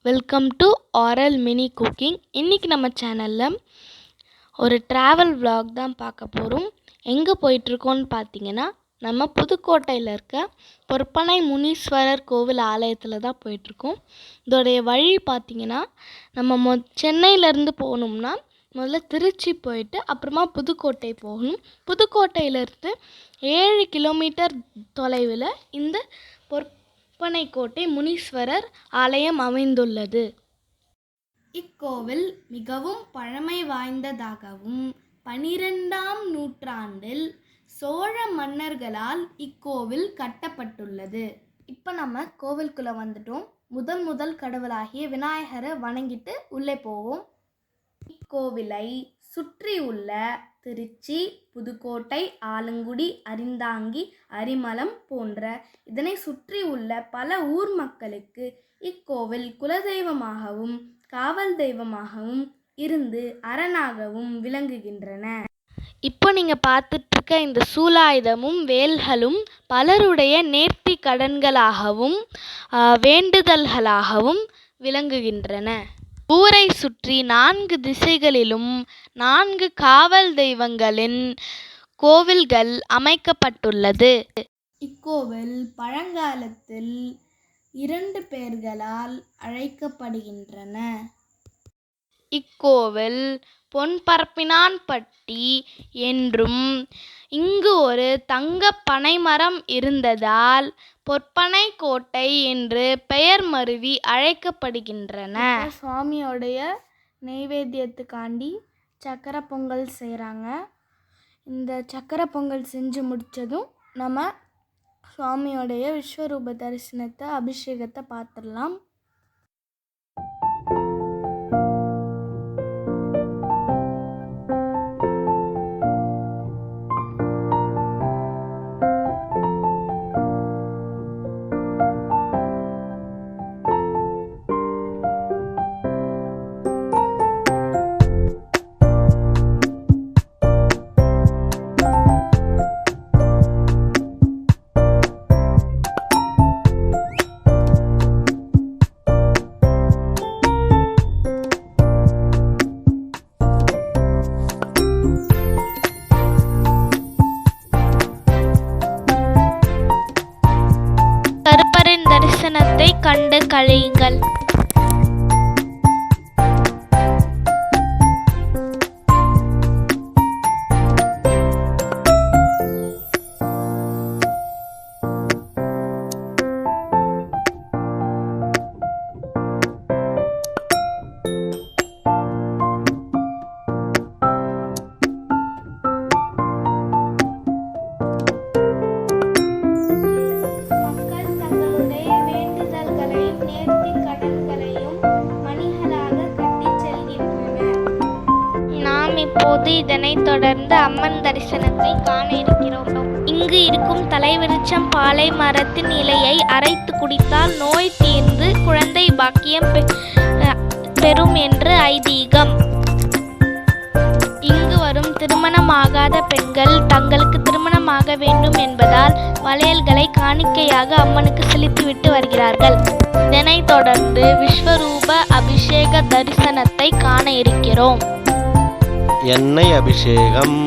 Welcome to Aaral mini cooking. இன்றைக்கி நம்ம சேனலில் ஒரு ட்ராவல் vlog தான் பார்க்க போகிறோம். எங்கே போயிட்டுருக்கோன்னு பார்த்தீங்கன்னா, நம்ம புதுக்கோட்டையில் இருக்க பொற்பனை முனீஸ்வரர் கோவில் ஆலயத்தில் தான் போயிட்டுருக்கோம். இதோடைய வழி பார்த்திங்கன்னா, நம்ம சென்னையிலேருந்து போகணும்னா முதல்ல திருச்சி போயிட்டு அப்புறமா புதுக்கோட்டை போகணும். புதுக்கோட்டையிலேருந்து 7 கிலோமீட்டர் தொலைவில் இந்த பொற்பனைக்கோட்டை முனீஸ்வரர் ஆலயம் அமைந்துள்ளது. இக்கோவில் மிகவும் பழமை வாய்ந்ததாகவும் 12ஆம் நூற்றாண்டில் சோழ மன்னர்களால் இக்கோவில் கட்டப்பட்டுள்ளது. இப்போ நம்ம கோவிலுக்குள்ளே வந்துட்டோம். முதல் கடவுளாகிய விநாயகரை வணங்கிட்டு உள்ளே போவோம். இக்கோவிலை சுற்றியுள்ள திருச்சி, புதுக்கோட்டை, ஆலங்குடி, அரிந்தாங்கி, அரிமளம் போன்ற இதனை சுற்றியுள்ள பல ஊர் மக்களுக்கு இக்கோவில் குலதெய்வமாகவும் காவல் தெய்வமாகவும் இருந்து அரணாகவும் விளங்குகின்றன. இப்போ நீங்கள் பார்த்துட்ருக்க இந்த சூலாயுதமும் வேல்களும் பலருடைய நேர்த்தி கடன்களாகவும் வேண்டுதல்களாகவும் விளங்குகின்றன. ஊரை சுற்றி 4 திசைகளிலும் 4 காவல் தெய்வங்களின் கோவில்கள் அமைக்கப்பட்டுள்ளது. இக்கோவில் பழங்காலத்தில் 2 பெயர்களால் அழைக்கப்படுகின்றன. இக்கோவில் பொன்பரப்பினான்பட்டி என்றும் இங்கு ஒரு தங்க பனைமரம் இருந்ததால் பொற்பனைக்கோட்டை என்று பெயர் மருவி அழைக்கப்படுகின்றன. சுவாமியோடைய நெய்வேத்தியத்துக்காண்டி சக்கரை பொங்கல் செய்கிறாங்க. இந்த சக்கரை பொங்கல் செஞ்சு முடித்ததும் நம்ம சுவாமியோடைய விஸ்வரூப தரிசனத்தை அபிஷேகத்தை பார்த்துடலாம். தரிசனத்தை கண்டு கழியுங்கள். இப்போது இதனைத் தொடர்ந்து அம்மன் தரிசனத்தை காண இருக்கிறோம். இங்கு இருக்கும் தலைவிருச்சம் பாலை மரத்தின் இலையை அரைத்து குடித்தால் நோய் தீர்ந்து குழந்தை பாக்கியம் பெறும் என்று ஐதீகம். இங்கு வரும் திருமணமாகாத பெண்கள் தங்களுக்கு திருமணமாக வேண்டும் என்பதால் வளையல்களை காணிக்கையாக அம்மனுக்கு செலுத்திவிட்டு வருகிறார்கள். இதனைத் தொடர்ந்து விஸ்வரூப அபிஷேக தரிசனத்தை காண இருக்கிறோம். எண்ணெய் அபிஷேகம்,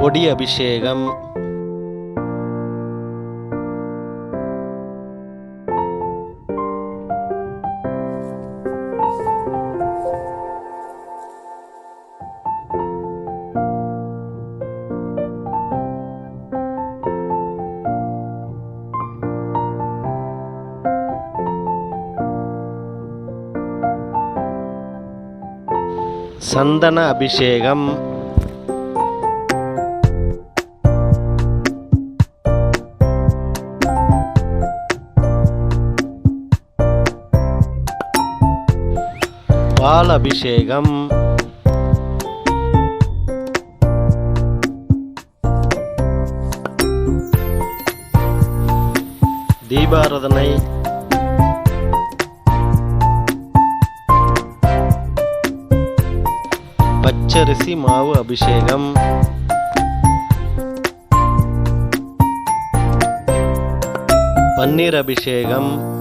பொடி அபிஷேகம், சந்தன அபிஷேகம், பால் அபிஷேகம், தீபாராதனை, பச்சரிசி மாவு அபிஷேகம். பன்னீர் அபிஷேகம்.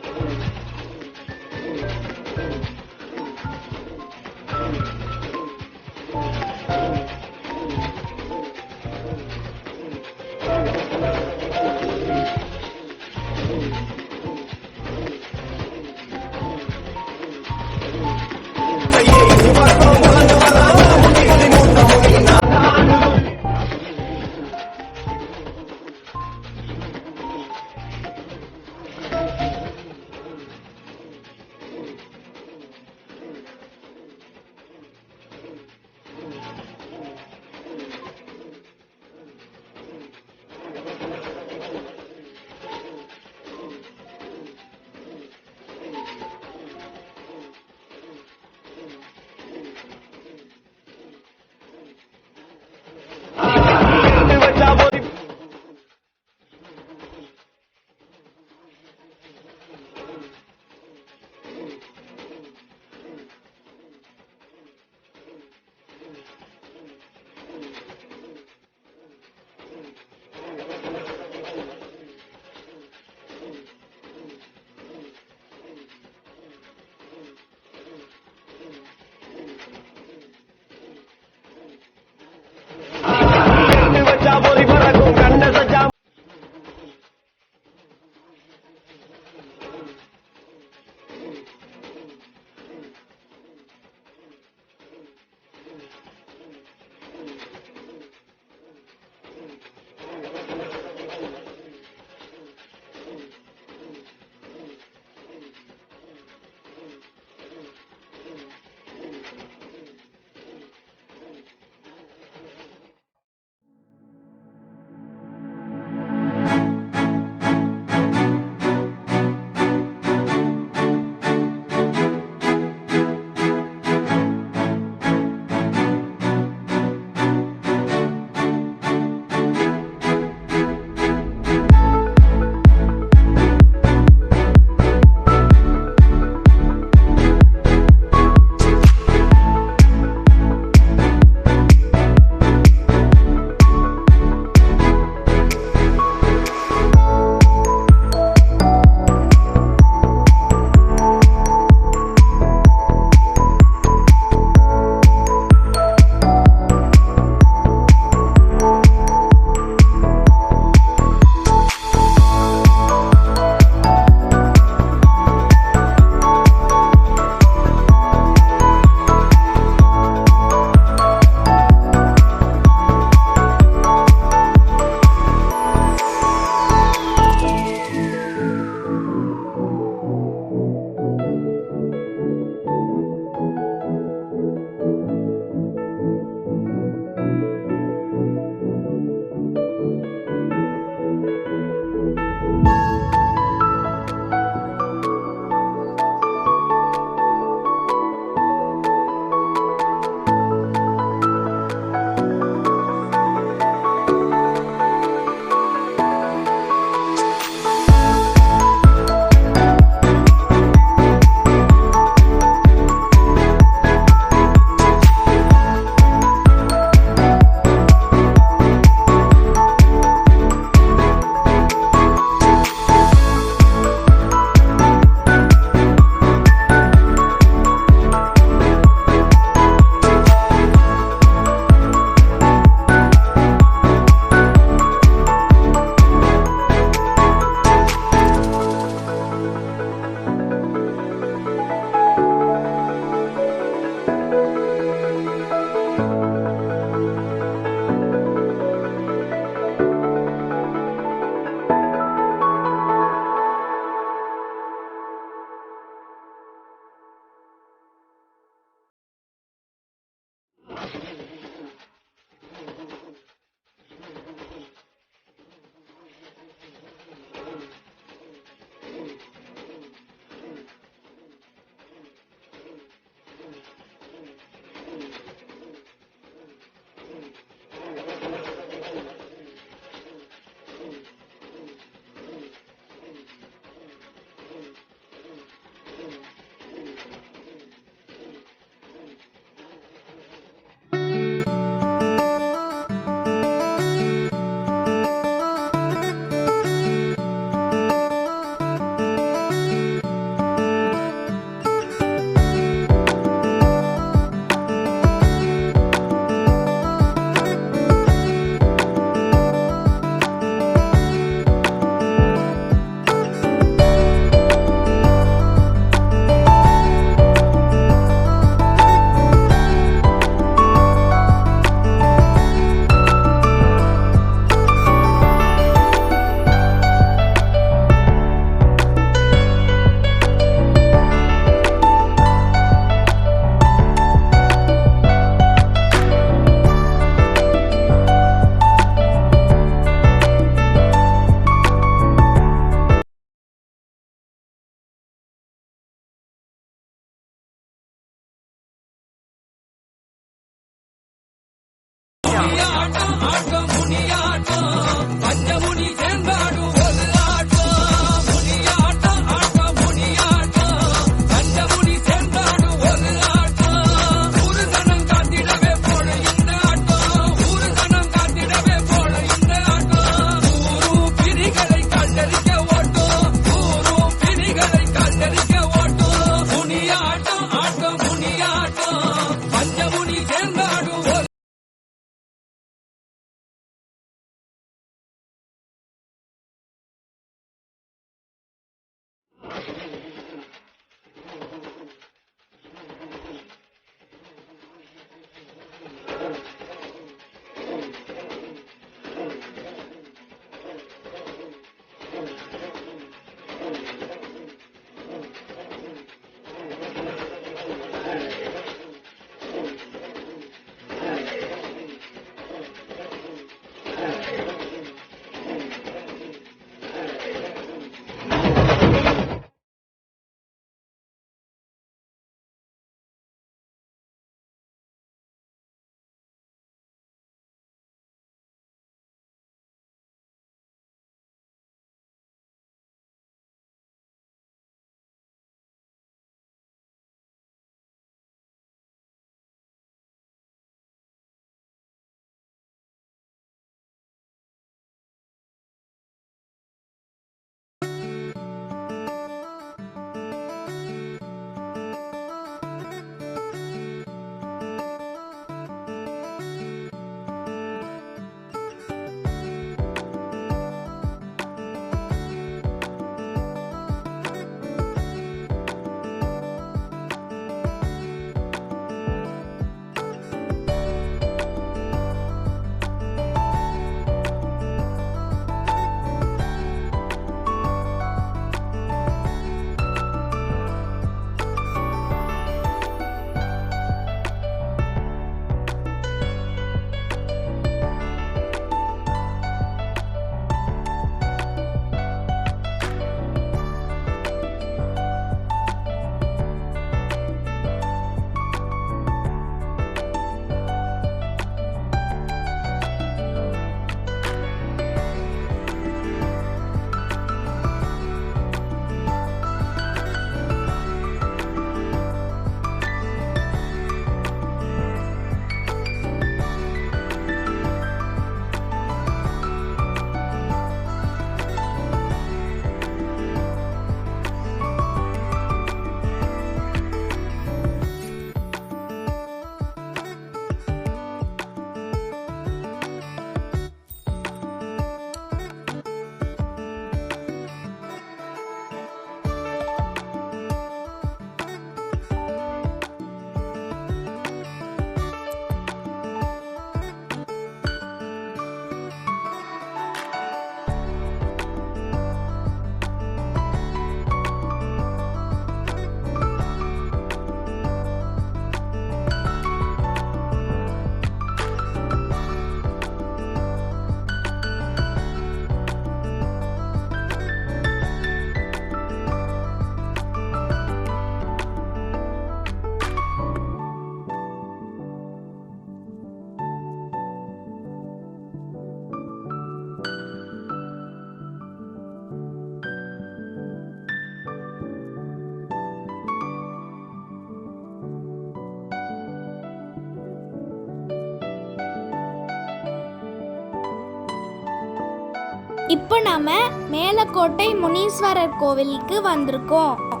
இப்போ நாம மேலக்கோட்டை முனீஸ்வரர் கோவிலுக்கு வந்திருக்கோம்.